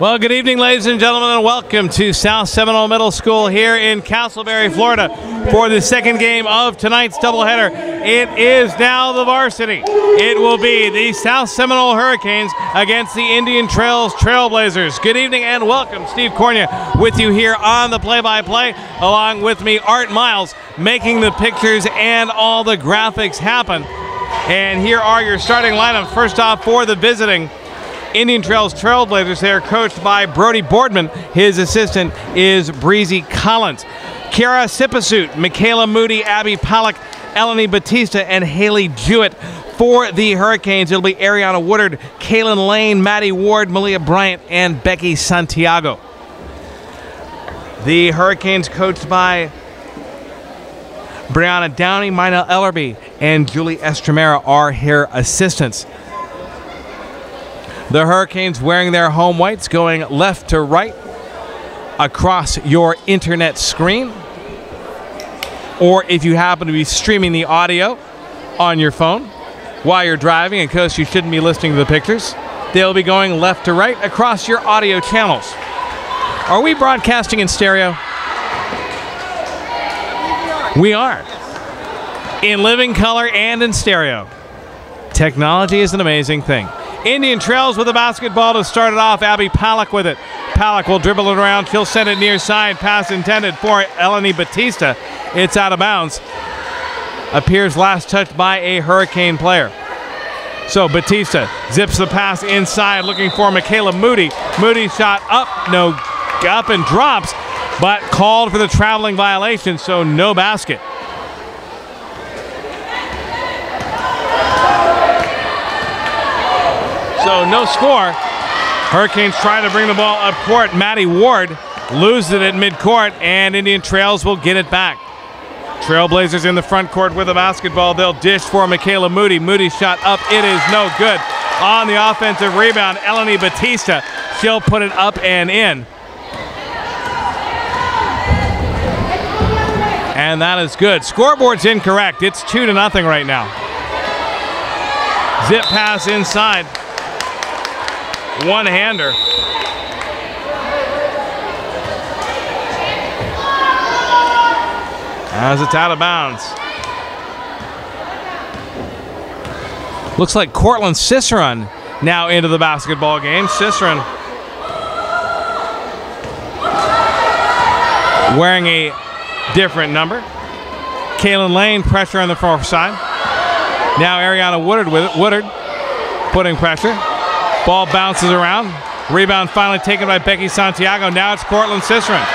Well, good evening, ladies and gentlemen, and welcome to South Seminole Middle School here in Castleberry, Florida, for the second game of tonight's doubleheader. It is now the varsity. It will be the South Seminole Hurricanes against the Indian Trails Trailblazers. Good evening and welcome. Steve Cornia with you here on the play-by-play, along with me, Art Miles, making the pictures and all the graphics happen. And here are your starting lineups. First off, for the visiting Indian Trails Trailblazers, they are coached by Brody Boardman. His assistant is Breezy Collins. Kiara Sipasut, Michaela Moody, Abby Pollock, Eleni Batista, and Haley Jewett. For the Hurricanes, it'll be Ariana Woodard, Kaylin Lane, Maddie Ward, Malia Bryant, and Becky Santiago. The Hurricanes coached by Brianna Downey, Mina Ellerby, and Julie Estremera are her assistants. The Hurricanes wearing their home whites, going left to right across your internet screen. Or if you happen to be streaming the audio on your phone while you're driving, and of course you shouldn't be listening to the pictures, they'll be going left to right across your audio channels. Are we broadcasting in stereo? We are. In living color and in stereo. Technology is an amazing thing. Indian Trails with the basketball to start it off. Abby Pollock with it. Pollock will dribble it around. She'll send it near side. Pass intended for Eleni Batista. It's out of bounds. Appears last touched by a Hurricane player. So Batista zips the pass inside, looking for Michaela Moody. Moody shot up and drops, but called for the traveling violation, so no basket. So no score. Hurricanes trying to bring the ball up court. Maddie Ward loses it at midcourt, and Indian Trails will get it back. Trailblazers in the front court with the basketball. They'll dish for Michaela Moody. Moody shot up. It is no good. On the offensive rebound, Eleni Batista. She'll put it up and in. And that is good. Scoreboard's incorrect. It's 2-0 right now. Zip pass inside. One-hander. As it's out of bounds. Looks like Cortland Cicerone now into the basketball game. Cicerone wearing a different number. Kaylin Lane, pressure on the far side. Now Ariana Woodard with it. Woodard putting pressure. Ball bounces around. Rebound finally taken by Becky Santiago. Now it's Cortland Cicerone.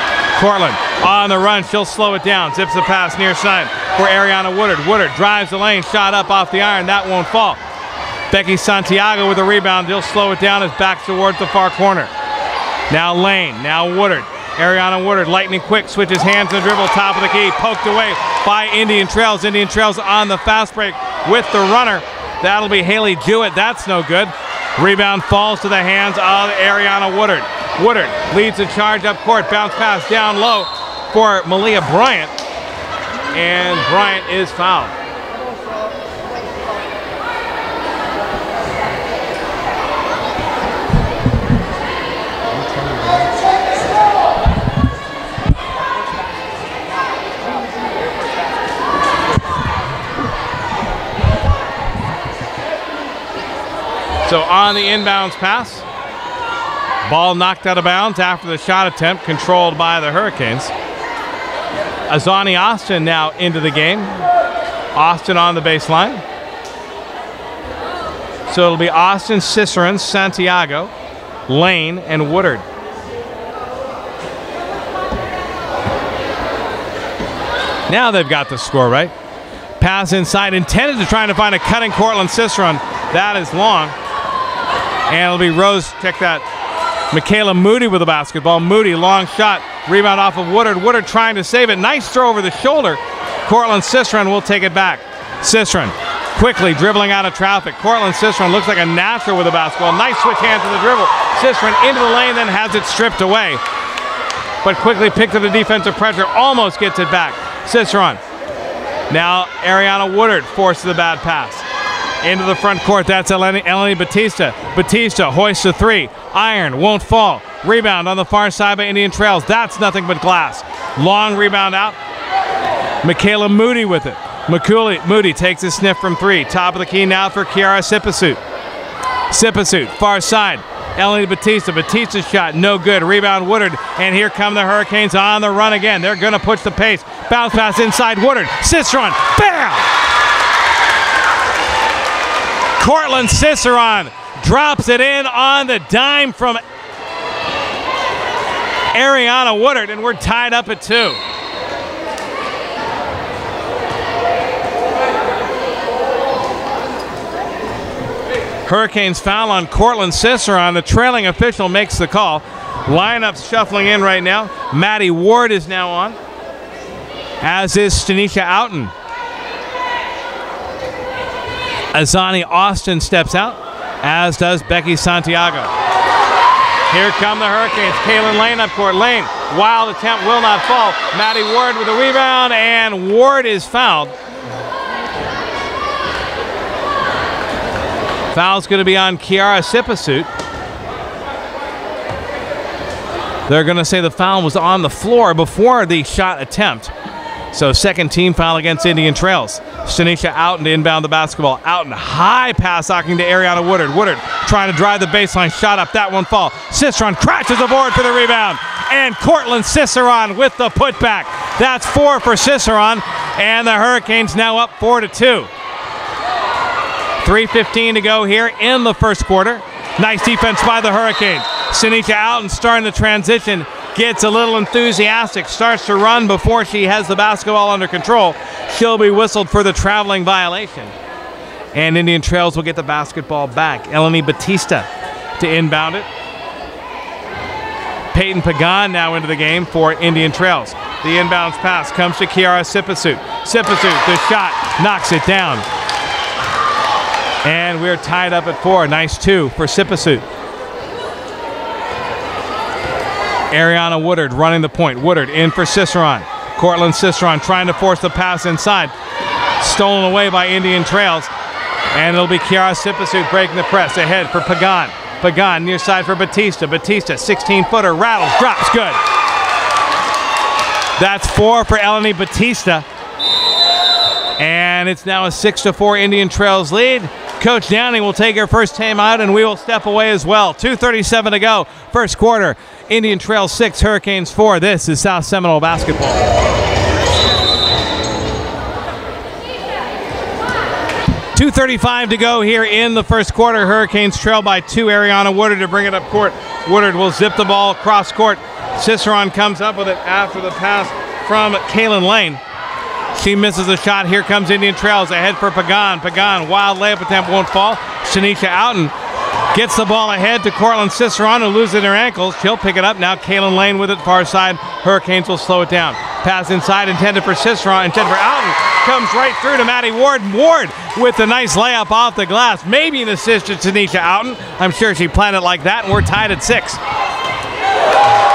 Cortland on the run. She'll slow it down. Zips the pass near side for Ariana Woodard. Woodard drives the lane. Shot up off the iron. That won't fall. Becky Santiago with the rebound. They'll slow it down as back towards the far corner. Now Lane. Now Woodard. Ariana Woodard, lightning quick, switches hands and dribble, top of the key, poked away by Indian Trails. Indian Trails on the fast break with the runner. That'll be Haley Jewett. That's no good. Rebound falls to the hands of Ariana Woodard. Woodard leads the charge up court. Bounce pass down low for Malia Bryant. And Bryant is fouled. So on the inbounds pass, ball knocked out of bounds after the shot attempt, controlled by the Hurricanes. Azani Austin now into the game. Austin on the baseline. So it'll be Austin, Cicerone, Santiago, Lane, and Woodard. Now they've got the score right. Pass inside, intended to try to find a cutting Cortland Cicerone. That is long. And it'll be Rose, check that, Michaela Moody with the basketball. Moody, long shot, rebound off of Woodard. Woodard trying to save it. Nice throw over the shoulder. Cortland Cicerone will take it back. Cicerone quickly dribbling out of traffic. Cortland Cicerone looks like a natural with the basketball. Nice switch hands to the dribble. Cicerone into the lane, then has it stripped away. But quickly picked up the defensive pressure, almost gets it back. Cicerone. Now Ariana Woodard forces the bad pass. Into the front court, that's Eleni Batista. Batista hoists a three. Iron, won't fall. Rebound on the far side by Indian Trails. That's nothing but glass. Long rebound out. Michaela Moody with it. Moody takes a sniff from 3. Top of the key now for Kiara Sipasut. Sipasut, far side. Eleni Batista. Batista's shot, no good. Rebound Woodard. And here come the Hurricanes on the run again. They're going to push the pace. Bounce pass inside Woodard. Cicerone. Bam! Cortland Cicerone drops it in on the dime from Ariana Woodard, and we're tied up at 2. Hurricanes foul on Cortland Cicerone. The trailing official makes the call. Lineups shuffling in right now. Maddie Ward is now on, as is Stanisha Outen. Azani Austin steps out, as does Becky Santiago. Here come the Hurricanes. Kaylin Lane up court. Lane, wild attempt, will not fall. Maddie Ward with a rebound, and Ward is fouled. Foul's going to be on Kiara Sipasut. They're going to say the foul was on the floor before the shot attempt. So second team foul against Indian Trails. Stanisha Outen to inbound the basketball. Outen, high pass knocking to Ariana Woodard. Woodard trying to drive the baseline. Shot up, that one fall. Cicerone crashes aboard for the rebound. And Cortland Cicerone with the putback. That's 4 for Cicerone. And the Hurricanes now up 4-2. 3:15 to go here in the first quarter. Nice defense by the Hurricanes. Stanisha Outen starting the transition. Gets a little enthusiastic, starts to run before she has the basketball under control. She'll be whistled for the traveling violation. And Indian Trails will get the basketball back. Eleni Batista to inbound it. Peyton Pagan now into the game for Indian Trails. The inbounds pass comes to Kiara Sipasut. Sipasut, the shot, knocks it down. And we're tied up at 4. Nice 2 for Sipasut. Ariana Woodard running the point. Woodard in for Cicerone. Cortland Cicerone trying to force the pass inside. Stolen away by Indian Trails. And it'll be Kiara Sipasut breaking the press. Ahead for Pagan. Pagan near side for Batista. Batista, 16-footer, rattles, drops, good. That's 4 for Eleni Batista. And it's now a 6-4 Indian Trails lead. Coach Downing will take her first time out, and we will step away as well. 2:37 to go, first quarter. Indian Trails 6, Hurricanes 4. This is South Seminole basketball. .235 to go here in the first quarter. Hurricanes trail by 2. Ariana Woodard to bring it up court. Woodard will zip the ball across court. Cicerone comes up with it after the pass from Kaylin Lane. She misses the shot. Here comes Indian Trails ahead for Pagan. Pagan, wild layup attempt, won't fall. Stanisha Outen gets the ball ahead to Cortland Cicerone, who loses her ankles. She'll pick it up now. Kaylin Lane with it, far side. Hurricanes will slow it down. Pass inside, intended for Cicerone, intended for Outen. Comes right through to Maddie Ward. Ward with a nice layup off the glass. Maybe an assist to Stanisha Outen. I'm sure she planned it like that, and we're tied at 6.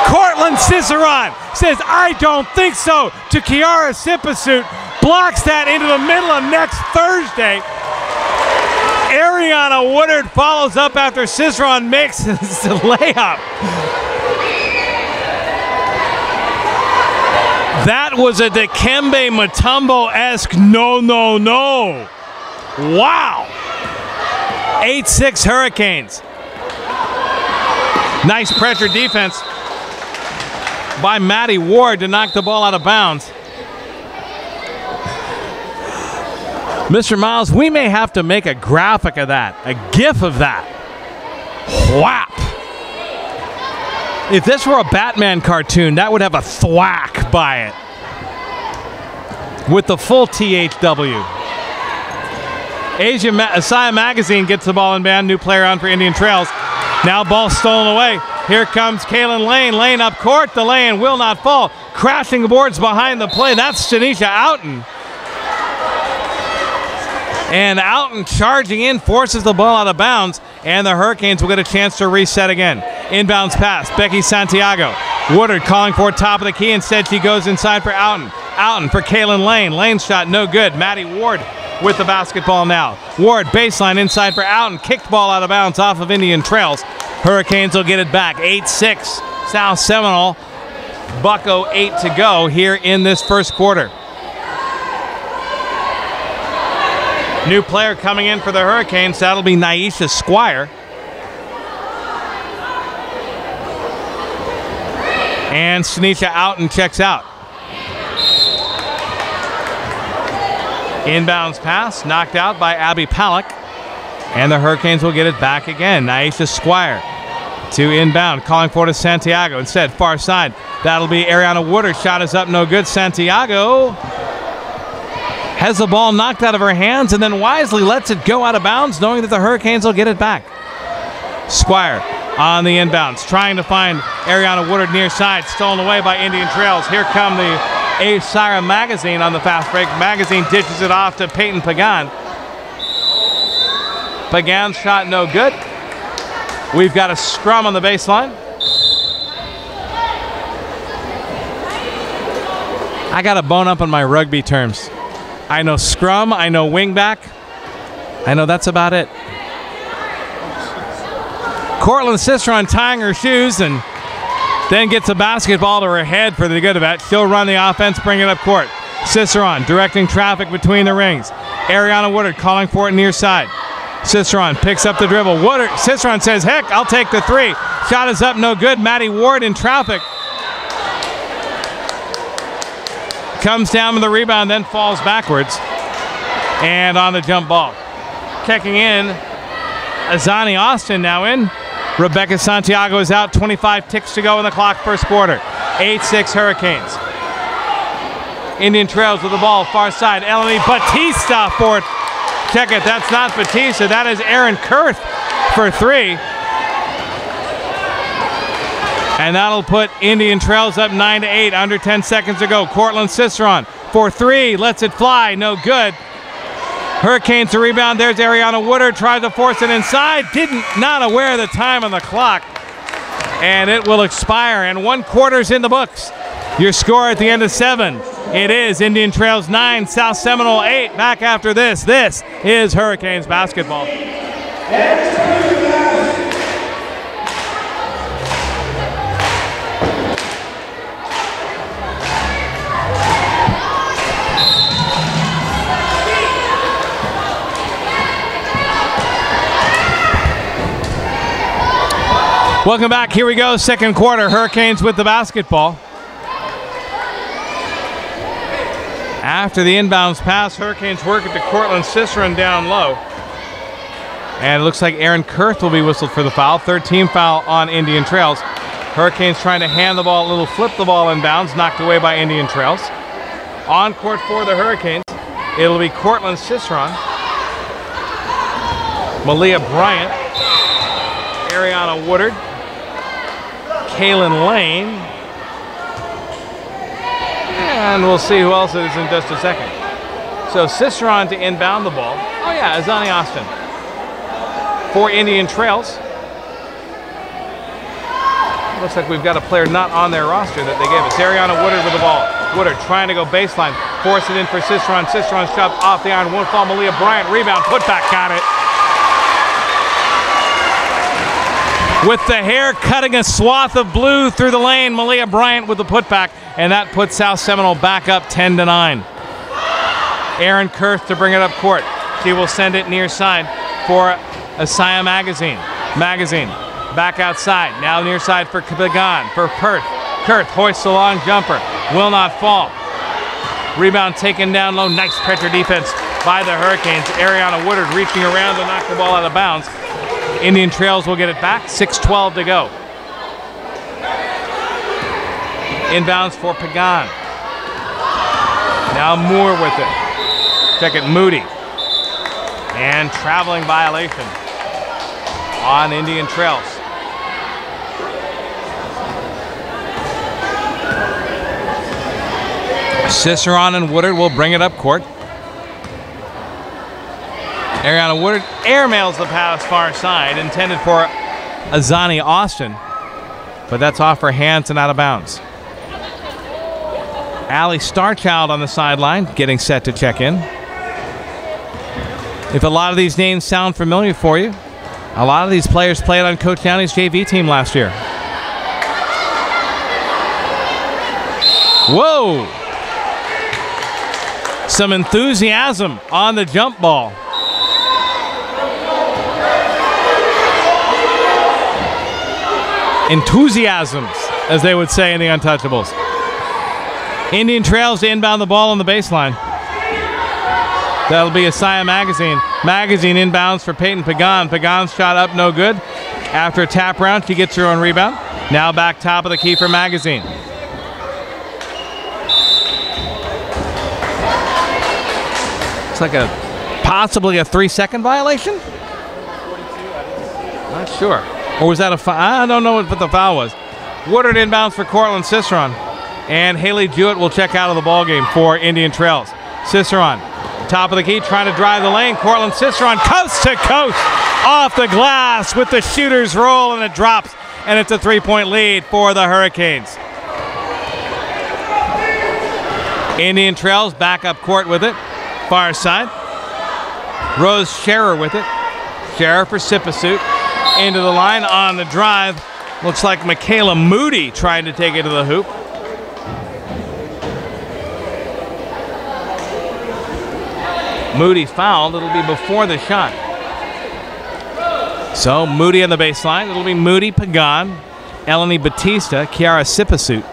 Cortland Cicerone says, I don't think so, to Kiara Sipasut. Blocks that into the middle of next Thursday. Ariana Woodard follows up after Cicerone makes his layup. That was a Dikembe Mutombo-esque no. Wow. 8-6 Hurricanes. Nice pressure defense by Maddie Ward to knock the ball out of bounds. Mr. Miles, we may have to make a graphic of that, a GIF of that. Whap! If this were a Batman cartoon, that would have a thwack by it. With the full THW. Asaya Magazine gets the ball in band. New player on for Indian Trails. Now ball stolen away. Here comes Kaylin Lane. Lane up court. The lane will not fall. Crashing the boards behind the play. That's Stanisha Outen. And Outen charging in, forces the ball out of bounds, and the Hurricanes will get a chance to reset again. Inbounds pass, Becky Santiago. Woodard calling for top of the key. Instead, she goes inside for Outen. Outen for Kaylin Lane. Lane's shot no good. Maddie Ward with the basketball now. Ward baseline inside for Outen. Kicked ball out of bounds off of Indian Trails. Hurricanes will get it back. 8-6. South Seminole. Bucko 8 to go here in this first quarter. New player coming in for the Hurricanes. That'll be Naisha Squire. And Tanisha out and checks out. Inbounds pass, knocked out by Abby Palak. And the Hurricanes will get it back again. Naisha Squire to inbound, calling for it to Santiago. Instead, far side. That'll be Ariana Woodard. Shot is up, no good. Santiago has the ball knocked out of her hands and then wisely lets it go out of bounds, knowing that the Hurricanes will get it back. Squire on the inbounds, trying to find Ariana Woodard near side, stolen away by Indian Trails. Here come the Asira Magazine on the fast break. Magazine ditches it off to Peyton Pagan. Pagan's shot no good. We've got a scrum on the baseline. I got a bone up on my rugby terms. I know scrum, I know wingback. I know that's about it. Cortland Ciceron tying her shoes and then gets a basketball to her head for the good of it. She'll run the offense, bring it up court. Ciceron directing traffic between the rings. Ariana Woodard calling for it near side. Ciceron picks up the dribble. Woodard, Ciceron says, heck, I'll take the three. Shot is up, no good. Maddie Ward in traffic. Comes down with the rebound, then falls backwards. And on the jump ball. Checking in, Azani Austin now in. Rebecca Santiago is out. 25 ticks to go in the clock, first quarter. 8-6 Hurricanes. Indian Trails with the ball, far side. Eleni Batista for it. Check it, that's not Batista. That is Erin Kurth for three. And that'll put Indian Trails up 9-8, under 10 seconds to go. Cortland Ciceron for three, lets it fly, no good. Hurricanes to rebound. There's Ariana Woodard, tries to force it inside. Not aware of the time on the clock. And it will expire, and 1 quarter's in the books. Your score at the end of 7. It is Indian Trails 9, South Seminole 8. Back after this. This is Hurricanes basketball. Welcome back. Here we go. Second quarter. Hurricanes with the basketball. After the inbounds pass, Hurricanes work it to Cortland Ciceron down low. And it looks like Erin Kurth will be whistled for the foul. Third team foul on Indian Trails. Hurricanes trying to hand the ball, a little flip the ball inbounds, knocked away by Indian Trails. On court for the Hurricanes, it'll be Cortland Ciceron, Malia Bryant, Ariana Woodard, Kaylin Lane, and we'll see who else it is in just a second. So Ciceron to inbound the ball. Oh yeah, Azani Austin. For Indian Trails. Looks like we've got a player not on their roster that they gave us. Ariana Woodard with the ball. Woodard trying to go baseline. Force it in for Ciceron. Ciceron shoved off the iron. Won't fall. Malia Bryant. Rebound. Put back. Got it. With the hair cutting a swath of blue through the lane, Malia Bryant with the putback, and that puts South Seminole back up 10-9. Erin Kurth to bring it up court. She will send it near side for Asaya Magazine. Magazine back outside. Now near side for Pagan, for Kurth. Kurth hoists a long jumper. Will not fall. Rebound taken down low. Nice pressure defense by the Hurricanes. Ariana Woodard reaching around to knock the ball out of bounds. Indian Trails will get it back. 6:12 to go. Inbounds for Pagan. Now Moore with it. Check it, Moody. And traveling violation on Indian Trails. Ciceron and Woodard will bring it up court. Ariana Woodard airmails the pass far side, intended for Azani Austin, but that's off her hands and out of bounds. Allie Starchild on the sideline, getting set to check in. If a lot of these names sound familiar for you, A lot of these players played on Coach Downey's JV team last year. Whoa! Some enthusiasm on the jump ball. Enthusiasms, as they would say in the Untouchables. Indian Trails to inbound the ball on the baseline. That'll be Isaiah Magazine. Magazine inbounds for Peyton Pagan. Pagan's shot up, no good. After a tap round, she gets her own rebound. Now back top of the key for Magazine. It's like possibly a 3-second violation? Not sure. Or was that a foul? I don't know what the foul was. Woodard inbounds for Cortland Cicerone. And Haley Jewett will check out of the ballgame for Indian Trails. Cicerone, top of the key, trying to drive the lane. Cortland Cicerone, coast to coast, off the glass with the shooter's roll, and it drops. And it's a 3-point lead for the Hurricanes. Indian Trails back up court with it. Far side. Rose Scherer with it. Scherer for Sipasut. Into the line on the drive. Looks like Michaela Moody trying to take it to the hoop. Moody fouled. It'll be before the shot. So Moody on the baseline. It'll be Moody, Pagan, Eleni Batista, Kiara Sipasut.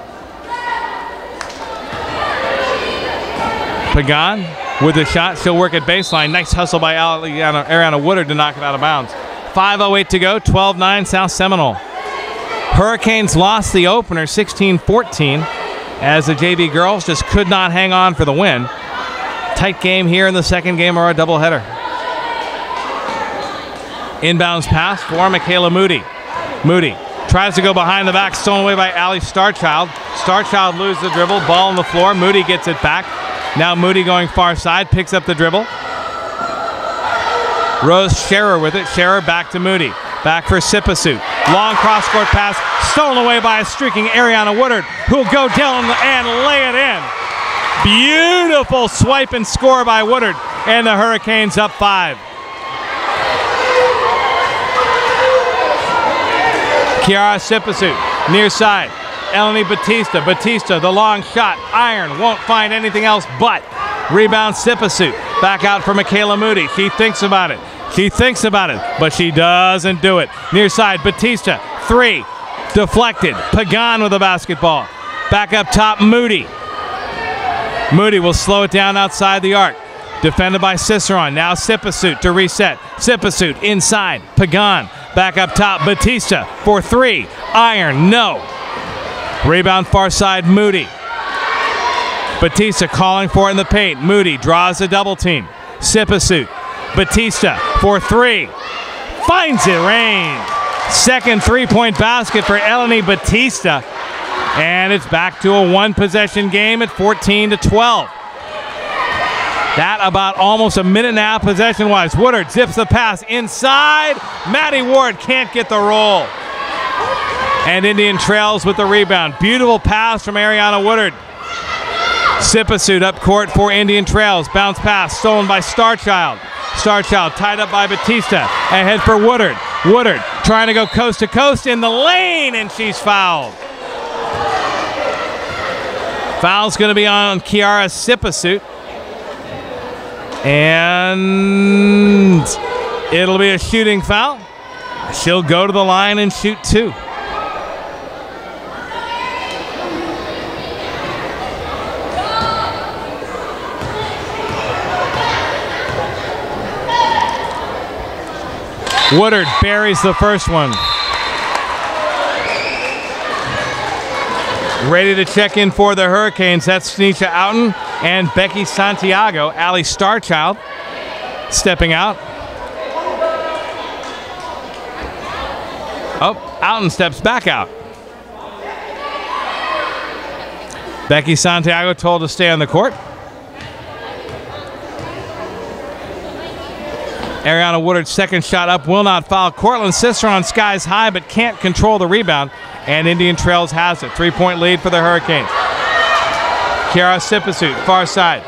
Pagan with the shot. She'll work at baseline. Nice hustle by Ariana Woodard to knock it out of bounds. 5:08 to go. 12-9 South Seminole. Hurricanes lost the opener 16-14 as the JV girls just could not hang on for the win. Tight game here in the second game or a doubleheader. Inbounds pass for Michaela Moody. Moody tries to go behind the back, stolen away by Allie Starchild. Starchild loses the dribble, ball on the floor. Moody gets it back. Now Moody going far side, picks up the dribble. Rose Scherer with it. Scherer back to Moody. Back for Sipasut. Long cross-court pass, stolen away by a streaking Ariana Woodard, who'll go down and lay it in. Beautiful swipe and score by Woodard, and the Hurricanes up 5. Kiara Sipasut, near side. Eleni Batista. Batista, the long shot. Iron, won't find anything else but. Rebound Sipasut. Back out for Michaela Moody. She thinks about it. But she doesn't do it. Near side, Batista. 3. Deflected. Pagan with the basketball. Back up top, Moody. Moody will slow it down outside the arc. Defended by Cicerone. Now Sipasut to reset. Sipasut inside. Pagan. Back up top, Batista for 3. Iron, no. Rebound far side, Moody. Batista calling for it in the paint. Moody draws a double team. Sipasut. Batista for 3. Finds it, rain. Second 3-point basket for Eleni Batista. And it's back to a 1-possession game at 14-12. That about almost a minute and a half possession-wise. Woodard zips the pass inside. Maddie Ward can't get the roll. And Indian Trails with the rebound. Beautiful pass from Ariana Woodard. Sipasut up court for Indian Trails. Bounce pass stolen by Starchild. Starchild tied up by Batista. Ahead for Woodard. Woodard trying to go coast to coast in the lane, and she's fouled. Foul's going to be on Kiara Sipasut. And it'll be a shooting foul. She'll go to the line and shoot 2. Woodard buries the first one. Ready to check in for the Hurricanes. That's Sneisha Outen and Becky Santiago. Allie Starchild stepping out. Oh, Outen steps back out. Becky Santiago told to stay on the court. Ariana Woodard's second shot up will not foul. Cortland Cicerone skies high but can't control the rebound. And Indian Trails has it. 3-point lead for the Hurricanes. Kiara Sipasut, far side.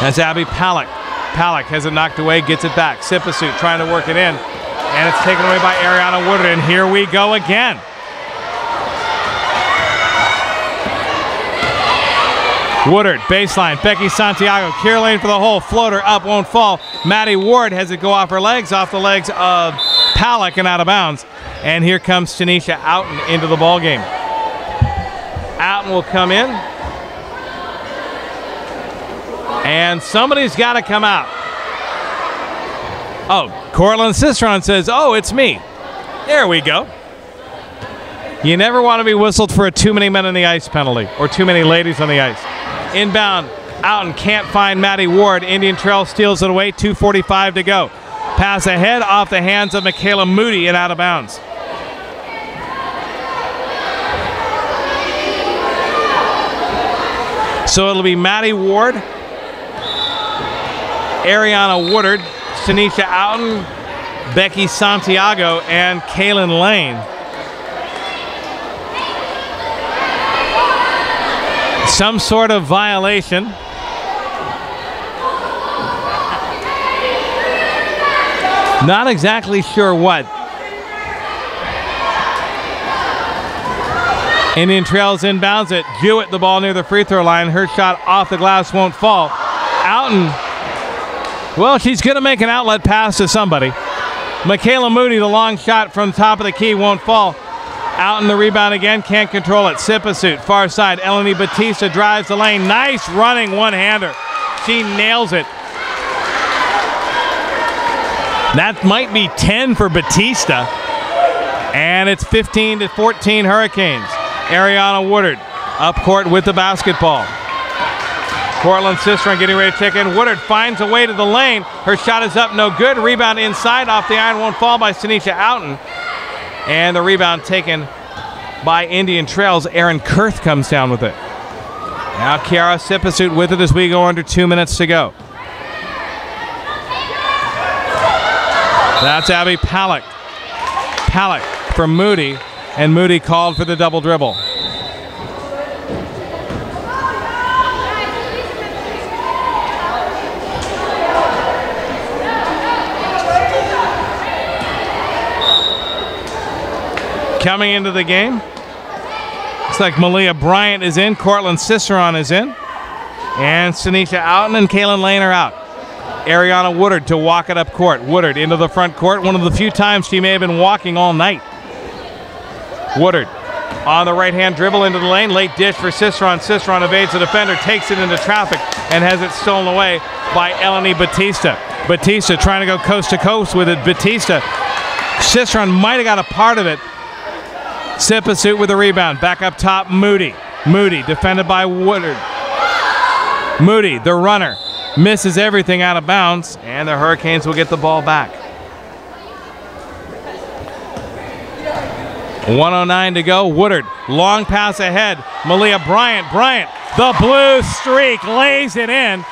That's Abby Palick. Palak has it knocked away, gets it back. Sipasut trying to work it in, and it's taken away by Ariana Woodard, and here we go again. Woodard, baseline, Becky Santiago, clear lane for the hole, floater up, won't fall. Maddie Ward has it go off her legs, off the legs of Palak and out of bounds. And here comes Tanisha Outen into the ball game. Outen will come in. And somebody's got to come out. Oh, Cortland Cistron says, oh, it's me. There we go. You never want to be whistled for a too many men on the ice penalty or too many ladies on the ice. Inbound, Outen can't find Maddie Ward. Indian Trail steals it away, 2:45 to go. Pass ahead off the hands of Michaela Moody and out of bounds. So it'll be Maddie Ward, Ariana Woodard, Tanisha Outen, Becky Santiago, and Kaylin Lane. Some sort of violation. Not exactly sure what. Indian Trails inbounds it. Jewett the ball near the free throw line. Her shot off the glass won't fall. Outen, well, she's going to make an outlet pass to somebody. Michaela Moody, the long shot from top of the key, won't fall. Outen the rebound again, can't control it. Sipasut, far side. Eleni Batista drives the lane. Nice running one-hander. She nails it. That might be 10 for Batista. And it's 15-14 Hurricanes. Ariana Woodard up court with the basketball. Cortland Cistron getting ready to check in. Woodard finds a way to the lane. Her shot is up, no good. Rebound inside off the iron, won't fall by Tanisha Outen. And the rebound taken by Indian Trails. Aaron Kurth comes down with it. Now Kiara Sipasut with it as we go under 2 minutes to go. That's Abby Palak. Palak for Moody, and Moody called for the double dribble. Coming into the game, looks like Malia Bryant is in, Cortland Cistron is in, and Tanisha Outen and Kaylin Lane are out. Ariana Woodard to walk it up court. Woodard into the front court, one of the few times she may have been walking all night. Woodard on the right-hand dribble into the lane, late dish for Cistron. Cistron evades the defender, takes it into traffic, and has it stolen away by Eleni Batista. Batista trying to go coast to coast with it. Batista, Cistron might have got a part of it. Sipasut with the rebound. Back up top, Moody. Moody defended by Woodard. Moody, the runner, misses everything out of bounds, and the Hurricanes will get the ball back. 1:09 to go. Woodard, long pass ahead. Malia Bryant. Bryant, the blue streak, lays it in.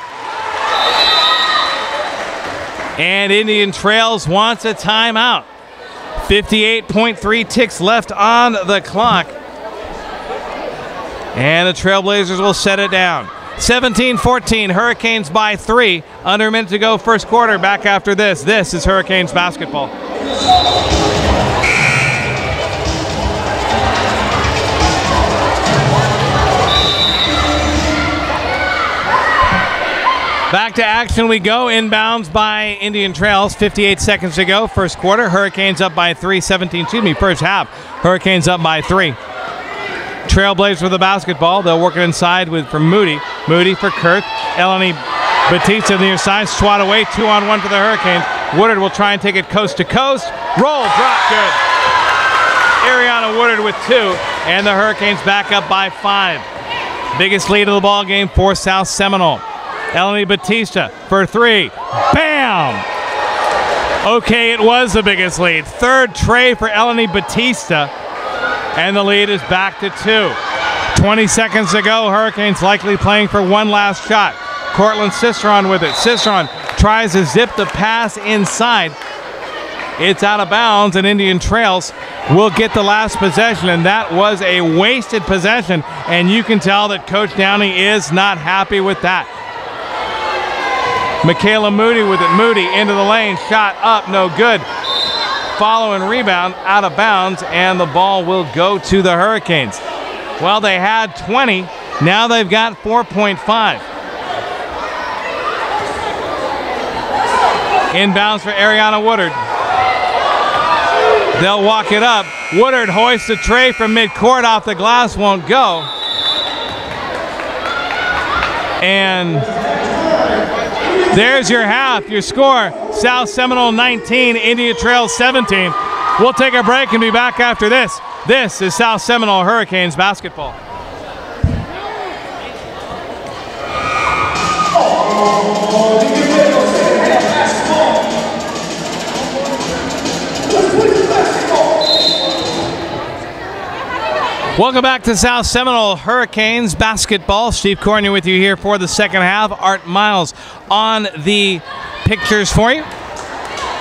And Indian Trails wants a timeout. 58.3 ticks left on the clock. And the Trailblazers will set it down. 17-14, Hurricanes by 3. Under a minute to go, first quarter. Back after this. This is Hurricanes basketball. Back to action we go. Inbounds by Indian Trails. 58 seconds to go. First quarter. Hurricanes up by 3. First half. Hurricanes up by 3. Trailblazers with the basketball. They'll work it inside for Moody. Moody for Kurth. Eleni Batista near side. Swat away. 2-on-1 for the Hurricanes. Woodard will try and take it coast to coast. Roll. Drop. Good. Ariana Woodard with 2. And the Hurricanes back up by 5. Biggest lead of the ball game for South Seminole. Eleni Batista for 3. Bam! Okay, it was the biggest lead. Third tray for Eleni Batista. And the lead is back to 2. 20 seconds to go. Hurricanes likely playing for one last shot. Cortland Cistron with it. Cistron tries to zip the pass inside. It's out of bounds, and Indian Trails will get the last possession, and that was a wasted possession, and you can tell that Coach Downey is not happy with that. Michaela Moody with it. Moody into the lane. Shot up. No good. Follow and rebound out of bounds, and the ball will go to the Hurricanes. Well, they had 20. Now they've got 4.5. Inbounds for Ariana Woodard. They'll walk it up. Woodard hoists a tray from midcourt off the glass, won't go. And there's your half, your score. South Seminole 19, Indian Trails 17. We'll take a break and be back after this. This is South Seminole Hurricanes basketball. Welcome back to South Seminole Hurricanes basketball. Steve Cornier with you here for the second half. Art Miles on the pictures for you.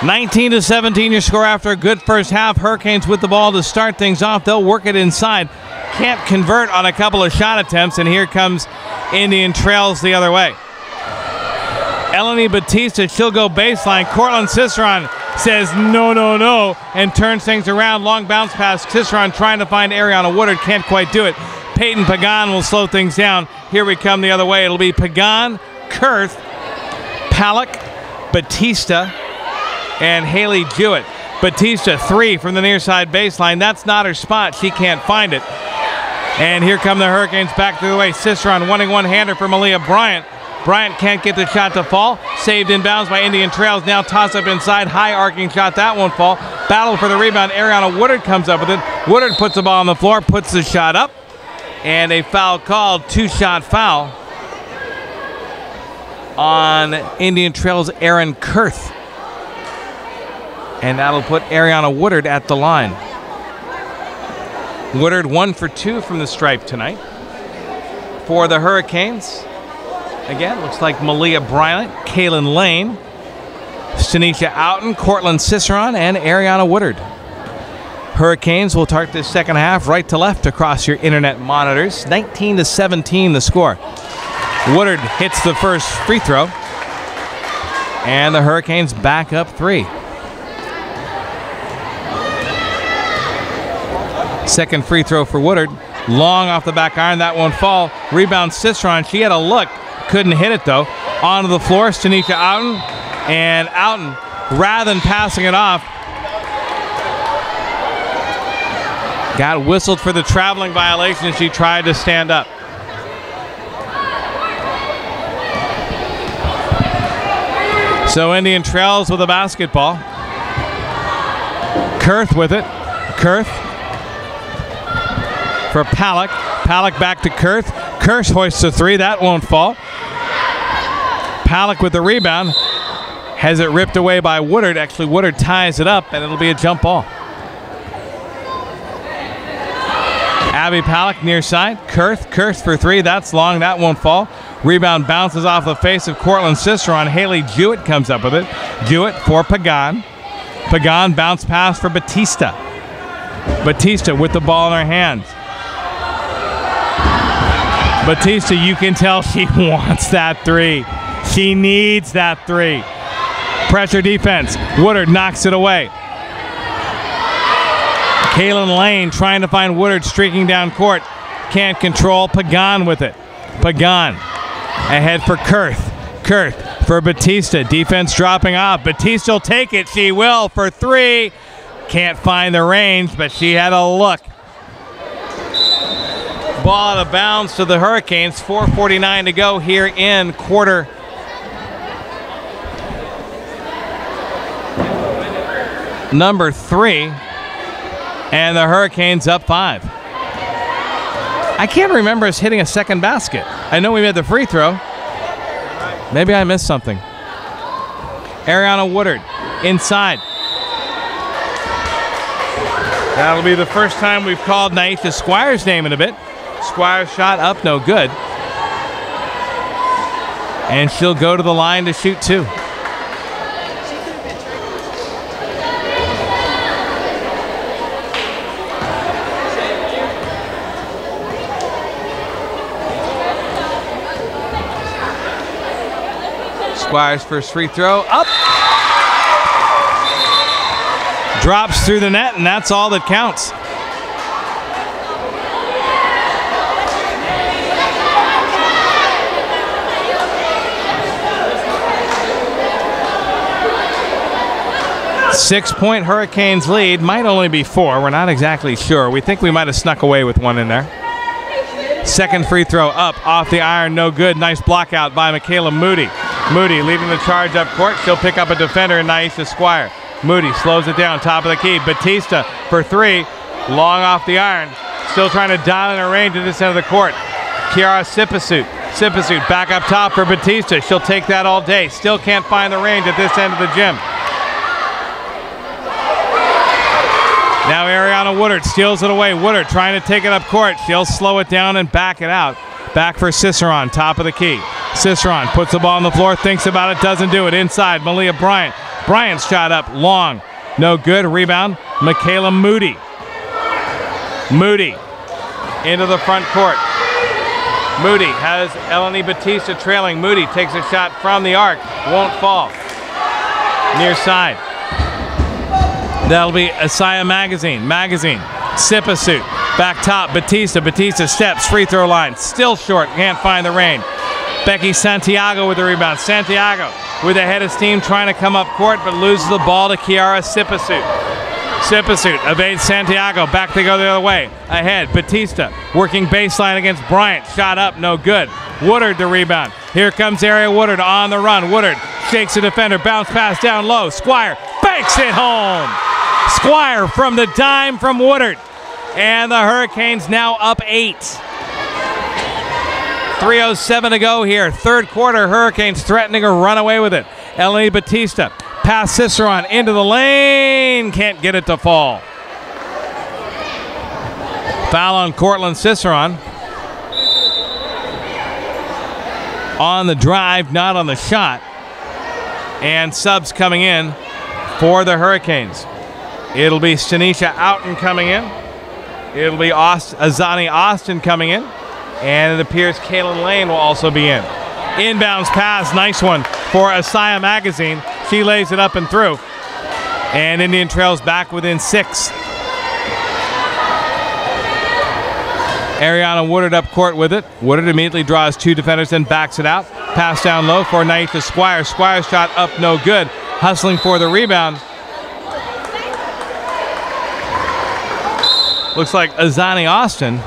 19-17 your score after a good first half. Hurricanes with the ball to start things off. They'll work it inside. Can't convert on a couple of shot attempts, and here comes Indian Trails the other way. Eleni Batista, she'll go baseline. Cortland Ciceron says no, no, no, and turns things around. Long bounce pass. Ciceron trying to find Ariana Woodard. Can't quite do it. Peyton Pagan will slow things down. Here we come the other way. It'll be Pagan, Kurth, Palak, Batista, and Haley Jewett. Batista, 3 from the near side baseline. That's not her spot. She can't find it. And here come the Hurricanes back the other way. Ciceron wanting one-hander for Malia Bryant. Bryant can't get the shot to fall. Saved inbounds by Indian Trails. Now toss up inside. High arcing shot. That won't fall. Battle for the rebound. Ariana Woodard comes up with it. Woodard puts the ball on the floor. Puts the shot up. And a foul called. 2-shot foul on Indian Trails' Aaron Kurth. And that'll put Ariana Woodard at the line. Woodard 1 for 2 from the stripe tonight. For the Hurricanes, again, looks like Malia Bryant, Kaylin Lane, Stanisha Outen, Cortland Ciceron, and Ariana Woodard. Hurricanes will start this second half right to left across your internet monitors. 19-17 the score. Woodard hits the first free throw, and the Hurricanes back up 3. Second free throw for Woodard. Long off the back iron. That won't fall. Rebound Ciceron. She had a look. Couldn't hit it, though. Onto the floor, Stanisha Outen. And Outen, rather than passing it off, got whistled for the traveling violation as she tried to stand up. So Indian Trails with the basketball. Kurth with it. Kurth for Palak. Palak back to Kurth. Kurth hoists a 3. That won't fall. Palak with the rebound. Has it ripped away by Woodard. Actually, Woodard ties it up, and it'll be a jump ball. Abby Palak near side. Kurth for 3. That's long. That won't fall. Rebound bounces off the face of Cortland Ciceron. Haley Jewett comes up with it. Jewett for Pagan. Pagan bounce pass for Batista. Batista with the ball in her hands. Batista, you can tell she wants that 3. She needs that 3. Pressure defense. Woodard knocks it away. Kaylin Lane trying to find Woodard streaking down court. Can't control. Pagan with it. Pagan ahead for Kurth. Kurth for Batista. Defense dropping off. Batista will take it. She will for 3. Can't find the range, but she had a look. Ball out of bounds to the Hurricanes. 4:49 to go here in quarter number 3. And the Hurricanes up 5. I can't remember us hitting a second basket. I know we made the free throw. Maybe I missed something. Ariana Woodard inside. That'll be the first time we've called Naisha Squire's name in a bit. Squire's shot up, no good. And she'll go to the line to shoot 2. Squire's first free throw, up. Drops through the net, and that's all that counts. Six-point Hurricanes lead. Might only be 4. We're not exactly sure. We think we might have snuck away with one in there. Second free throw up, off the iron, no good. Nice block out by Michaela Moody. Moody leading the charge up court. She'll pick up a defender in Naisha Squire. Moody slows it down, top of the key. Batista for 3, long off the iron. Still trying to dial in her range at this end of the court. Kiara Sipasut. Sipasut back up top for Batista. She'll take that all day. Still can't find the range at this end of the gym. Now Ariana Woodard steals it away. Woodard trying to take it up court. She'll slow it down and back it out. Back for Ciceron, top of the key. Ciceron puts the ball on the floor, thinks about it, doesn't do it. Inside, Malia Bryant. Bryant's shot up, long. No good. Rebound, Michaela Moody. Moody into the front court. Moody has Eleni Batista trailing. Moody takes a shot from the arc. Won't fall. Near side. That'll be Asaya Magazine. Sipasut. Back top, Batista. Batista steps, free throw line. Still short, can't find the range. Becky Santiago with the rebound. Santiago with a head of steam trying to come up court, but loses the ball to Kiara Sipasut. Sipasut evades Santiago. Back they go the other way. Ahead, Batista working baseline against Bryant. Shot up, no good. Woodard the rebound. Here comes Aria Woodard on the run. Woodard shakes the defender. Bounce pass down low. Squire banks it home. Squire from the dime from Woodard. And the Hurricanes now up 8. 3:07 to go here. Third quarter, Hurricanes threatening a run away with it. Eleni Batista. Pass Ciceron into the lane. Can't get it to fall. Foul on Cortland Ciceron. On the drive, not on the shot. And subs coming in for the Hurricanes. It'll be Stanisha Outen coming in. It'll be Azani Austin coming in. And it appears Kaylin Lane will also be in. Inbounds pass, nice one for Asaya Magazine. She lays it up and through. And Indian Trails back within 6. Ariana Woodard up court with it. Woodard immediately draws 2 defenders and backs it out. Pass down low for Naisha Squire. Squire's shot up, no good. Hustling for the rebound. Looks like Azani Austin.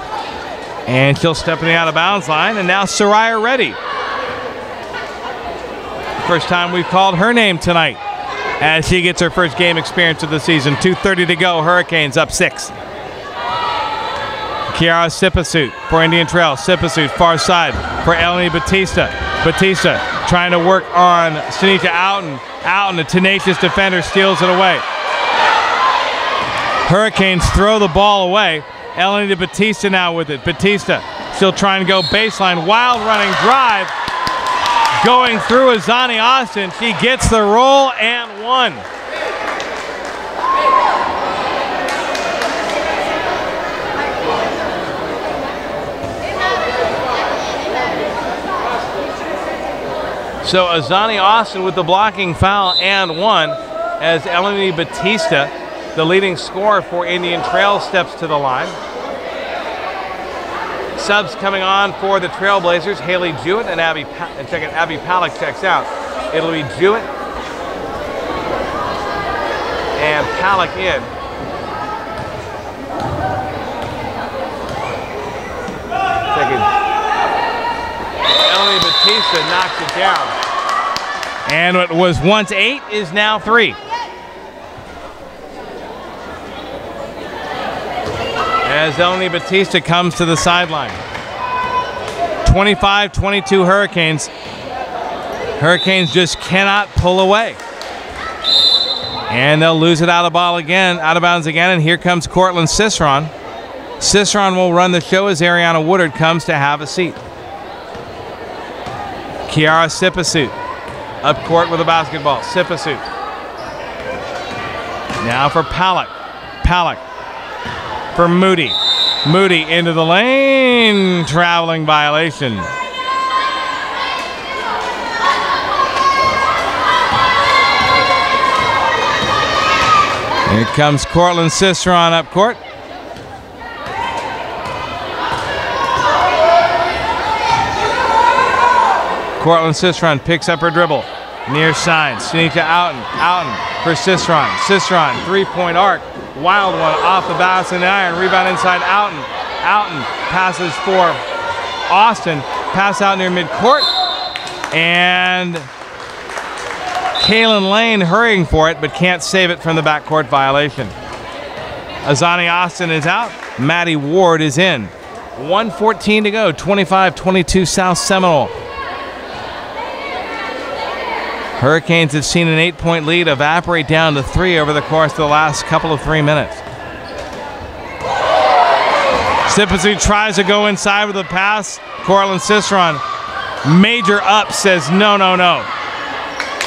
And she'll step in the out of bounds line. And now Soraya Reddy. First time we've called her name tonight as she gets her first game experience of the season. 2:30 to go. Hurricanes up 6. Kiara Sipasut for Indian Trail. Sipasut far side for Eleni Batista. Batista trying to work on Stanisha Outen. Outen, a tenacious defender, steals it away. Hurricanes throw the ball away. Eleni Batista now with it. Batista still trying to go baseline. Wild running drive. Going through Azani Austin. She gets the roll and 1. So Azani Austin with the blocking foul and 1 as Eleni Batista, the leading scorer for Indian Trail, steps to the line. Subs coming on for the Trailblazers, Haley Jewett and Abby Palak checks out. It'll be Jewett and Palak in. Eleni Batista knocks it down. And what was once 8 is now 3. As Eleni Batista comes to the sideline. 25-22 Hurricanes. Hurricanes just cannot pull away. And they'll lose it out of bounds again, and here comes Cortland Ciceron. Ciceron will run the show as Ariana Woodard comes to have a seat. Kiara Sipasut up court with a basketball. Sipasut. Now for Palak. Palak for Moody. Moody into the lane. Traveling violation. Here comes Cortland Cicerone up court. Cortland Cicerone picks up her dribble. Near side, Shanika Outen for Cicerone. Cicerone, three-point arc. Wild one off the basket and the iron. Rebound inside Outen. Outen passes for Austin. Pass out near midcourt. And Kaylin Lane hurrying for it, but can't save it from the backcourt violation. Azani Austin is out. Maddie Ward is in. 1:14 to go. 25-22 South Seminole. Hurricanes have seen an 8-point lead evaporate down to 3 over the course of the last couple of 3 minutes. Sipasu tries to go inside with a pass. Cortland Cicerone, major up, says no, no, no.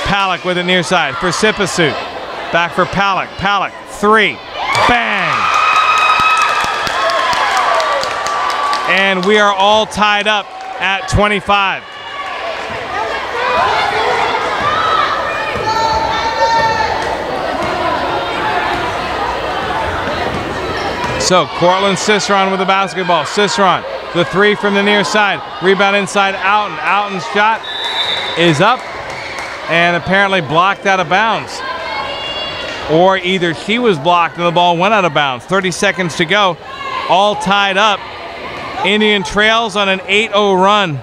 Palick with it near side for Sipasu. Back for Palick. Palick, 3. Bang! And we are all tied up at 25. So Cortland Cicerone with the basketball. Cicerone, the 3 from the near side. Rebound inside Outen. Outen's shot is up and apparently blocked out of bounds. Or either she was blocked and the ball went out of bounds. 30 seconds to go. All tied up. Indian trails on an 8-0 run.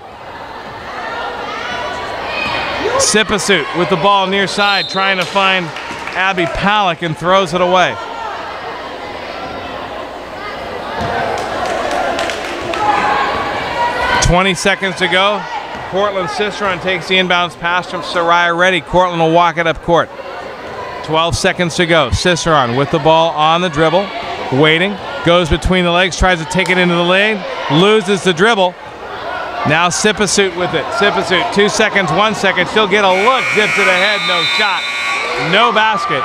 Sipasu with the ball near side, trying to find Abby Palick and throws it away. .20 seconds to go. Cortland Cicerone takes the inbounds pass from Soraya Reddy. Cortland will walk it up court. 12 seconds to go. Cicerone with the ball on the dribble. Waiting. Goes between the legs. Tries to take it into the lane. Loses the dribble. Now Sipasu with it. Sipasu, 2 seconds, 1 second. She'll get a look. Zips it ahead. No shot. No basket.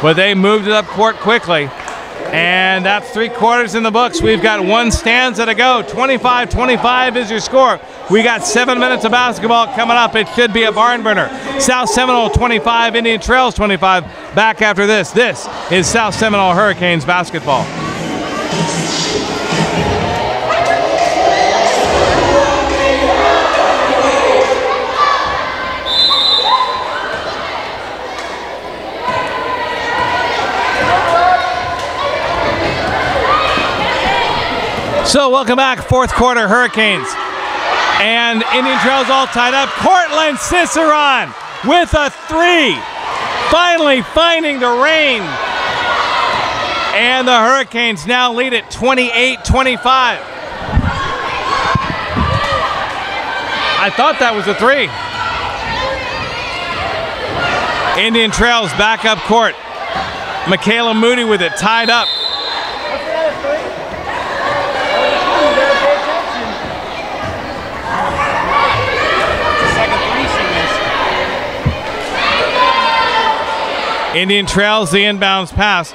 But they moved it up court quickly. And that's 3/4 in the books. We've got 1 stanza to go. 25-25 is your score. We got 7 minutes of basketball coming up. It should be a barn burner. South Seminole 25, Indian Trails 25. Back after this. This is South Seminole Hurricanes basketball. So welcome back, 4th quarter Hurricanes. And Indian Trails all tied up. Cortland Cicerone with a 3. Finally finding the rain. And the Hurricanes now lead it 28-25. I thought that was a 3. Indian Trails back up court. Michaela Moody with it, tied up. Indian Trails the inbounds pass.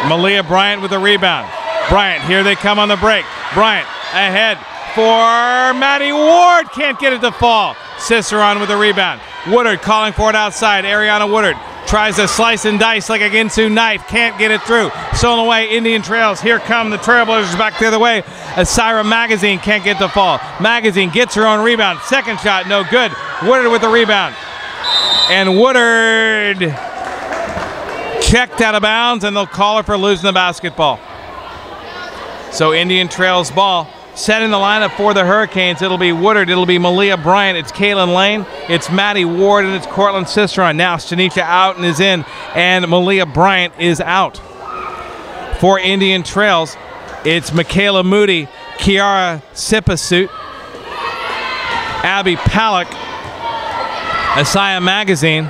Malia Bryant with the rebound. Bryant, here they come on the break. Bryant ahead for Maddie Ward. Can't get it to fall. Cicerone with the rebound. Woodard calling for it outside. Ariana Woodard tries to slice and dice like a Ginsu knife. Can't get it through. Stolen away, Indian Trails. Here come the Trailblazers back the other way. Asira Magazine can't get the fall. Magazine gets her own rebound. Second shot, no good. Woodard with the rebound. And Woodard checked out of bounds, and they'll call her for losing the basketball. So Indian Trails ball. Setting the lineup for the Hurricanes, it'll be Woodard, it'll be Malia Bryant, it's Kaylin Lane, it's Maddie Ward, and it's Cortland Cicerone. Now Shanisha Outen is in, and Malia Bryant is out. For Indian Trails, it's Michaela Moody, Kiara Sipasu, Abby Palick, Asaya Magazine,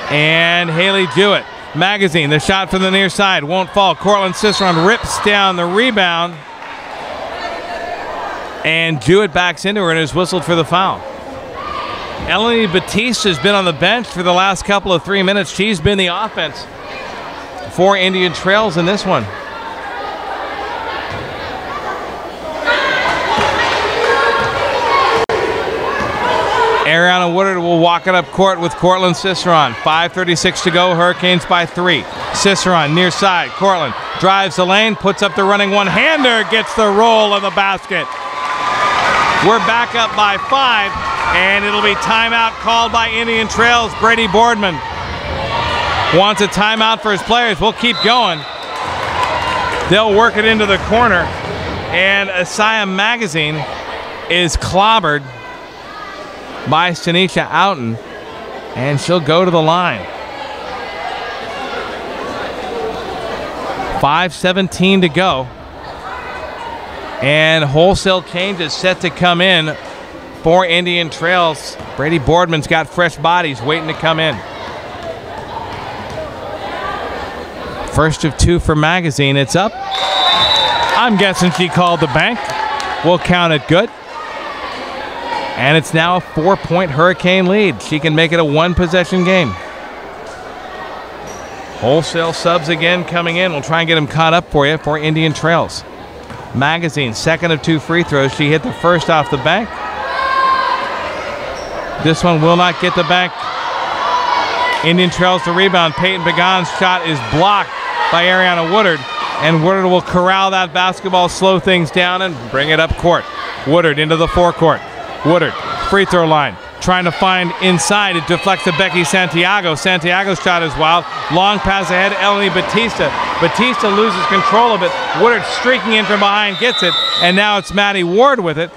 and Haley Jewett. Magazine, the shot from the near side won't fall. Cortland Cicerone rips down the rebound, and Jewett backs into her and is whistled for the foul. Eleni Batiste has been on the bench for the last couple of 3 minutes. She's been the offense for Indian Trails in this one. Ariana Woodard will walk it up court with Cortland Cicerone. 5:36 to go. Hurricanes by 3. Cicerone near side. Cortland drives the lane, puts up the running one-hander, gets the roll of the basket. We're back up by 5, and it'll be timeout called by Indian Trails. Brady Boardman wants a timeout for his players. We'll keep going. They'll work it into the corner, and Asaya Magazine is clobbered by Tanisha Outen, and she'll go to the line. 5:17 to go, and wholesale changes set to come in for Indian Trails. Brady Boardman's got fresh bodies waiting to come in. First of 2 for Magazine. It's up. I'm guessing she called the bank. We'll count it good. And it's now a 4-point Hurricane lead. She can make it a 1-possession game. Wholesale subs again coming in. We'll try and get them caught up for you for Indian Trails. Magazine, second of 2 free throws. She hit the first off the bank. This one will not get the bank. Indian Trails to rebound. Peyton Pagan's shot is blocked by Ariana Woodard, and Woodard will corral that basketball, slow things down, and bring it up court. Woodard into the forecourt. Woodard, free throw line, trying to find inside. It deflects to Becky Santiago. Santiago's shot is wild. Long pass ahead, Eleni Batista. Batista loses control of it. Woodard streaking in from behind, gets it, and now it's Maddie Ward with it.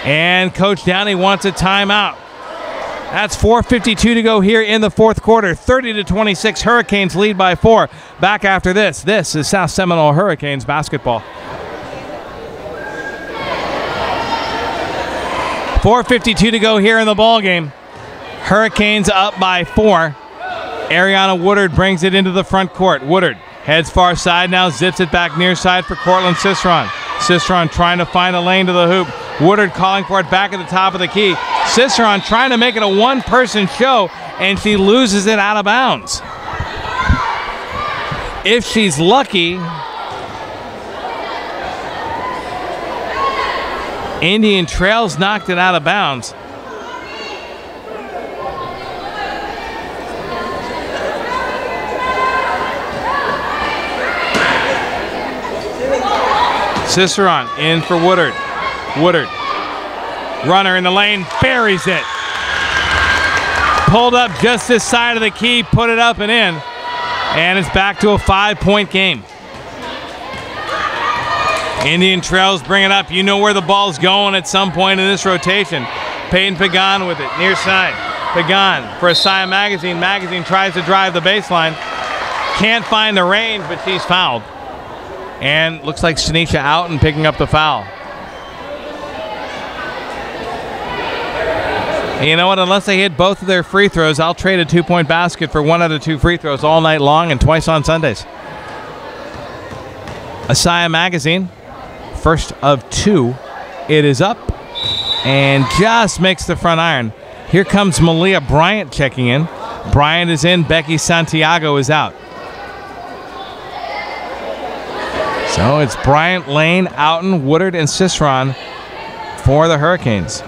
And Coach Downey wants a timeout. That's 4:52 to go here in the fourth quarter. 30-26, Hurricanes lead by 4. Back after this. This is South Seminole Hurricanes basketball. 4:52 to go here in the ball game. Hurricanes up by 4. Ariana Woodard brings it into the front court. Woodard heads far side now, zips it back near side for Cortland Cicerone. Cicerone trying to find a lane to the hoop. Woodard calling for it back at the top of the key. Cicerone trying to make it a one-person show, and she loses it out of bounds. If she's lucky, Indian Trails knocked it out of bounds. Cicerone in for Woodard. Woodard, runner in the lane, buries it. Pulled up just this side of the key, put it up and in, and it's back to a 5-point game. Indian Trails bring it up. You know where the ball's going at some point in this rotation. Peyton Pagan with it, near side. Pagan for Asaya Magazine. Magazine tries to drive the baseline. Can't find the range, but she's fouled. And looks like Tanisha Outen picking up the foul. And you know what? Unless they hit both of their free throws, I'll trade a 2-point basket for 1 out of 2 free throws all night long and twice on Sundays. Asaya Magazine, first of 2. It is up and just makes the front iron. Here comes Malia Bryant checking in. Bryant is in. Becky Santiago is out. So it's Bryant, Lane, Outen, Woodard, and Cicerone for the Hurricanes.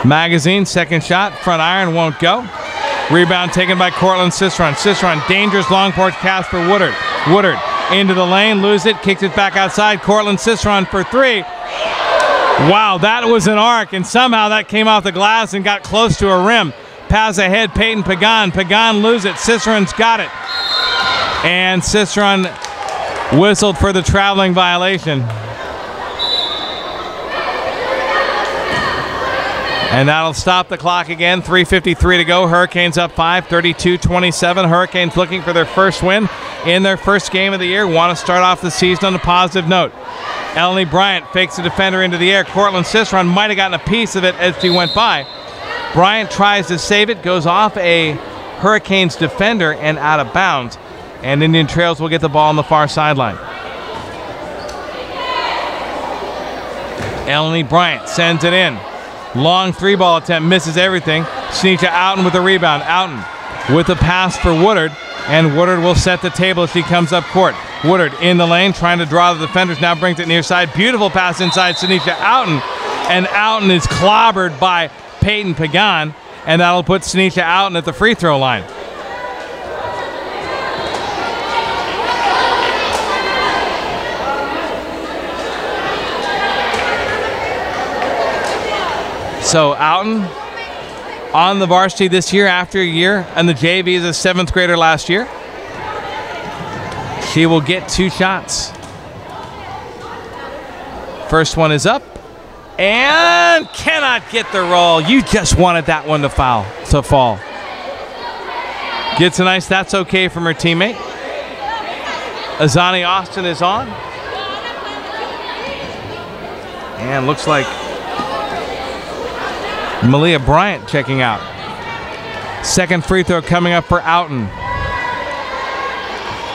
Magazine, second shot, front iron, won't go. Rebound taken by Cortland Cicerone. Cicerone, dangerous long porch pass for Woodard. Woodard into the lane, lose it, kicks it back outside. Cortland Cicerone for 3. Wow, that was an arc, and somehow that came off the glass and got close to a rim. Pass ahead, Peyton Pagan. Pagan lose it. Cicerone's got it. And Cicerone whistled for the traveling violation. And that'll stop the clock again. 3:53 to go. Hurricanes up 5, 32-27. Hurricanes looking for their first win in their first game of the year. Want to start off the season on a positive note. Eleni Bryant fakes the defender into the air. Cortland Cicerone might have gotten a piece of it as she went by. Bryant tries to save it, goes off a Hurricanes defender and out of bounds. And Indian Trails will get the ball on the far sideline. Eleni Bryant sends it in. Long 3-ball attempt, misses everything. Tanisha Outen with the rebound. Outen with the pass for Woodard, and Woodard will set the table as she comes up court. Woodard in the lane, trying to draw the defenders, now brings it near side. Beautiful pass inside. Tanisha Outen and Outen is clobbered by Peyton Pagan, and that'll put Tanisha Outen at the free throw line. So Outen on the varsity this year after a year, and the JV is a 7th grader last year. She will get 2 shots. First one is up, and cannot get the roll. You just wanted that one to fall. Gets a nice that's okay from her teammate. Azani Austin is on. And looks like Malia Bryant checking out. Second free throw coming up for Outen.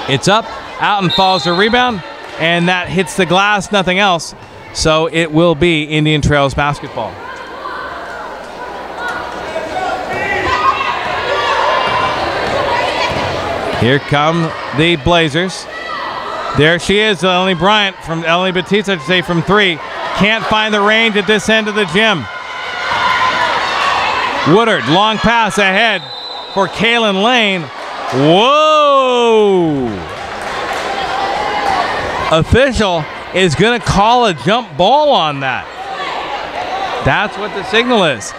It's up. Outen falls the rebound, and that hits the glass, nothing else. So it will be Indian Trails basketball. Here come the Blazers. There she is, Eleni Bryant from Eleni Batista, to say, from 3. Can't find the range at this end of the gym. Woodard, long pass ahead for Kaylin Lane. Whoa! Official is going to call a jump ball on that. That's what the signal is.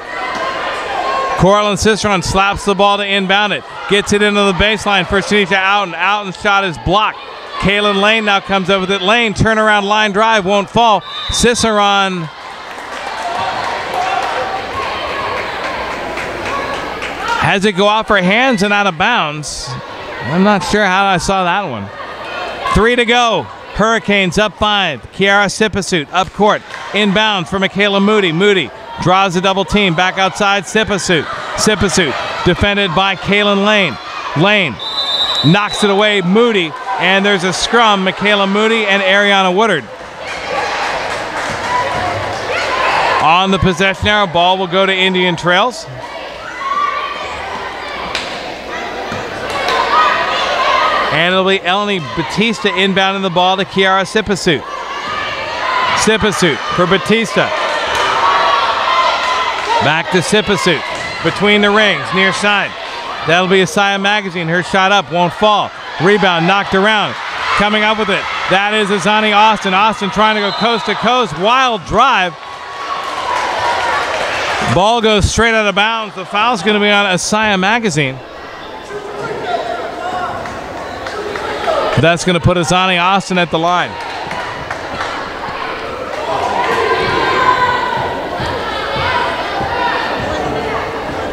Cortland Cicerone slaps the ball to inbound it. Gets it into the baseline for Tanisha Outen. Outen's shot is blocked. Kaylin Lane now comes up with it. Lane, turnaround line drive, won't fall. Cicerone has it go off her hands and out of bounds. I'm not sure how I saw that one. 3 to go. Hurricanes up 5. Kiara Sipasut up court. Inbounds for Michaela Moody. Moody draws a double team. Back outside, Sipasut. Sipasut defended by Kaylin Lane. Lane knocks it away, Moody. And there's a scrum, Michaela Moody and Ariana Woodard. On the possession arrow, ball will go to Indian Trails. And it'll be Eleni Batista inbounding the ball to Kiara Sipasut. Sipasut for Batista. Back to Sipasut. Between the rings, near side. That'll be Asaya Magazine. Her shot up, won't fall. Rebound knocked around. Coming up with it. That is Azani Austin. Austin trying to go coast to coast. Wild drive. Ball goes straight out of bounds. The foul's going to be on Asaya Magazine. That's going to put Azani Austin at the line.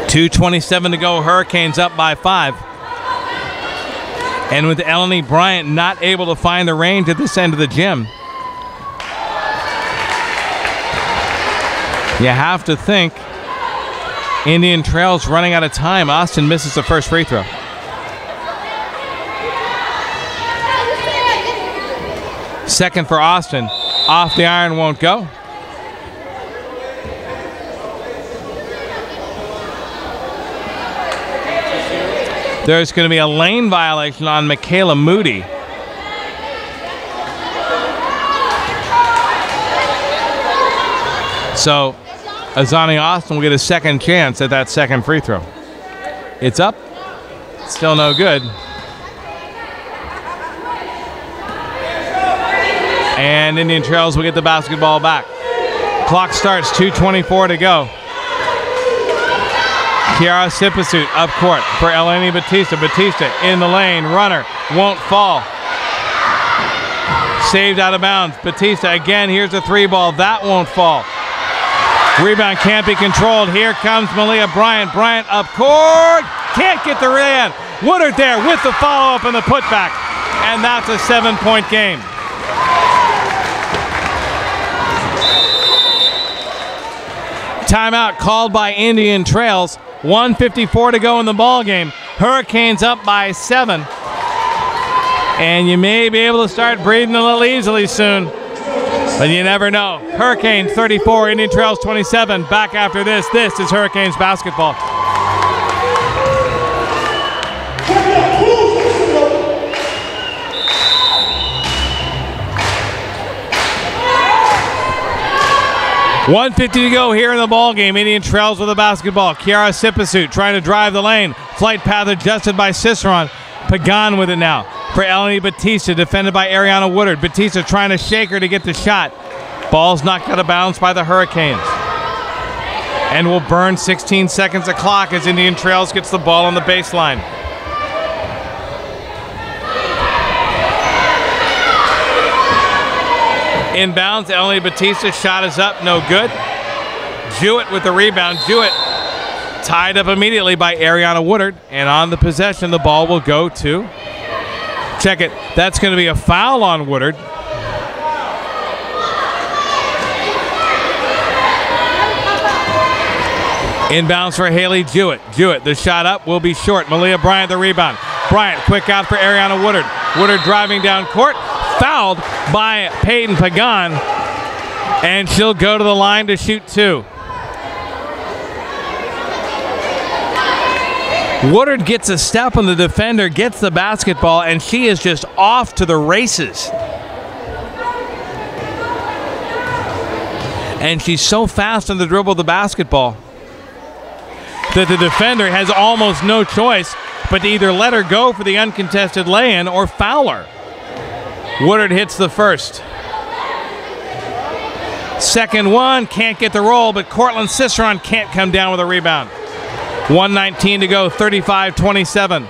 .227 to go. Hurricanes up by 5. And with Eleni Bryant not able to find the range at this end of the gym, you have to think Indian Trails running out of time. Austin misses the first free throw. Second for Austin. Off the iron, won't go. There's going to be a lane violation on Michaela Moody. So Azani Austin will get a second chance at that second free throw. It's up. Still no good. And Indian Trails will get the basketball back. Clock starts, 2:24 to go. Kiara Sipasut up court for Eleni Batista. Batista in the lane, runner, won't fall. Saved out of bounds. Batista again, here's a 3 ball, that won't fall. Rebound can't be controlled. Here comes Malia Bryant. Bryant up court, can't get the rebound. Woodard there with the follow-up and the putback. And that's a 7-point game. Timeout called by Indian Trails. 1:54 to go in the ball game. Hurricanes up by 7. And you may be able to start breathing a little easily soon, but you never know. Hurricanes 34, Indian Trails 27. Back after this. This is Hurricanes basketball. 1:50 to go here in the ball game. Indian trails with the basketball. Kiara Sipasut trying to drive the lane. Flight path adjusted by Ciceron. Pagan with it now for Eleni Batista, defended by Ariana Woodard. Batista trying to shake her to get the shot. Ball's knocked out of bounds by the Hurricanes. And will burn 16 seconds of clock as Indian Trails gets the ball on the baseline. Inbounds, Eleni Batista, shot is up, no good. Jewett with the rebound. Jewett tied up immediately by Ariana Woodard, and on the possession, the ball will go to, check it, that's going to be a foul on Woodard. Inbounds for Haley Jewett. Jewett, the shot up will be short. Malia Bryant, the rebound. Bryant, quick out for Ariana Woodard. Woodard driving down court, fouled by Peyton Pagan, and she'll go to the line to shoot two. Woodard gets a step on the defender, gets the basketball, and she is just off to the races. And she's so fast on the dribble of the basketball that the defender has almost no choice but to either let her go for the uncontested lay-in or foul her. Woodard hits the first. Second one, can't get the roll, but Cortland Ciceron can't come down with a rebound. 1:19 to go, 35-27.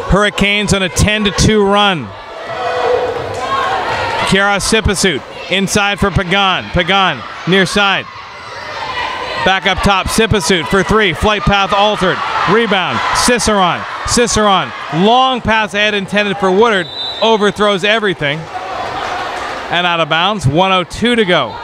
Hurricanes on a 10-2 run. Kiara Sipasut inside for Pagan. Pagan near side. Back up top, Sipasut for three. Flight path altered. Rebound, Ciceron. Ciceron, long pass ahead intended for Woodard. Overthrows everything. And out of bounds, 1:02 to go.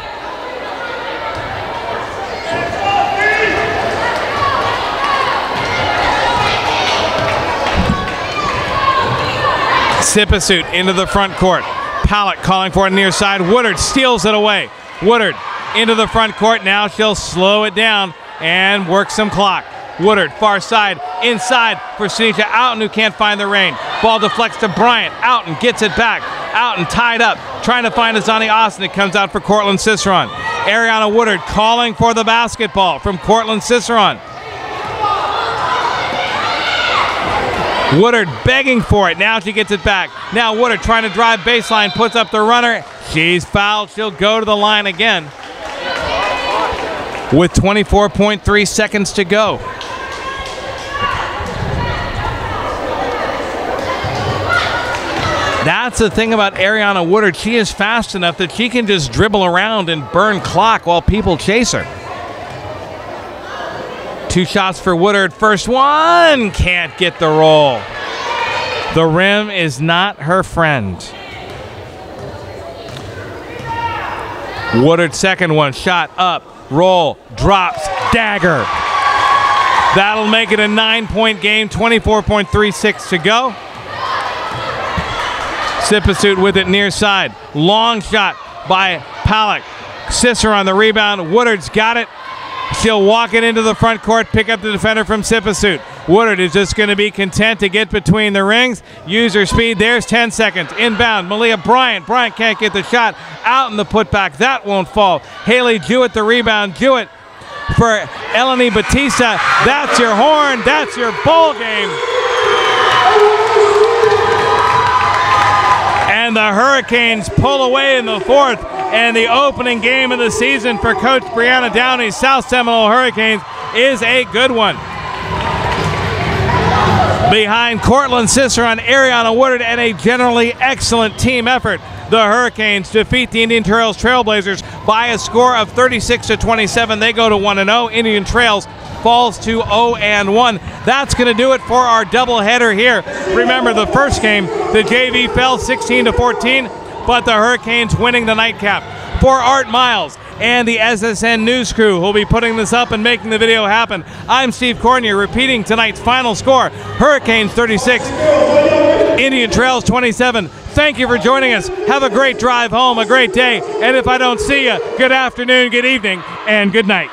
Sipasut into the front court. Pallett calling for it near side. Woodard steals it away. Woodard into the front court. Now she'll slow it down and work some clock. Woodard, far side, inside for Sanisha Outen, who can't find the range. Ball deflects to Bryant. Outen gets it back. Outen tied up, trying to find Azani Austin. It comes out for Cortland Ciceron. Ariana Woodard calling for the basketball from Cortland Ciceron. Woodard begging for it. Now she gets it back. Now Woodard trying to drive baseline, puts up the runner. She's fouled. She'll go to the line again with 24.3 seconds to go. That's the thing about Ariana Woodard. She is fast enough that she can just dribble around and burn clock while people chase her. Two shots for Woodard. First one, can't get the roll. The rim is not her friend. Woodard second one, shot up, roll, drops, dagger. That'll make it a 9-point game, 24.36 to go. Sipasut with it near side. Long shot by Pallett. Ciceron on the rebound. Woodard's got it. She'll walk it into the front court, pick up the defender from Sipasut. Woodard is just going to be content to get between the rings, use her speed. There's 10 seconds. Inbound, Malia Bryant. Bryant can't get the shot. Out in the putback. That won't fall. Haley Jewett the rebound. Jewett for Eleni Batista. That's your horn. That's your ball game. And the Hurricanes pull away in the fourth. And the opening game of the season for Coach Brianna Downey's South Seminole Hurricanes is a good one. Behind Cortland Ciceron, Ariana Woodard, and a generally excellent team effort, the Hurricanes defeat the Indian Trails Trailblazers by a score of 36-27. They go to 1-0. Indian Trails falls to 0-1. That's going to do it for our doubleheader here. Remember, the first game, the JV fell 16-14. But the Hurricanes winning the nightcap. For Art Miles and the SSN news crew who will be putting this up and making the video happen, I'm Steve Cornier repeating tonight's final score. Hurricanes 36, Indian Trails 27. Thank you for joining us. Have a great drive home, a great day. And if I don't see you, good afternoon, good evening, and good night.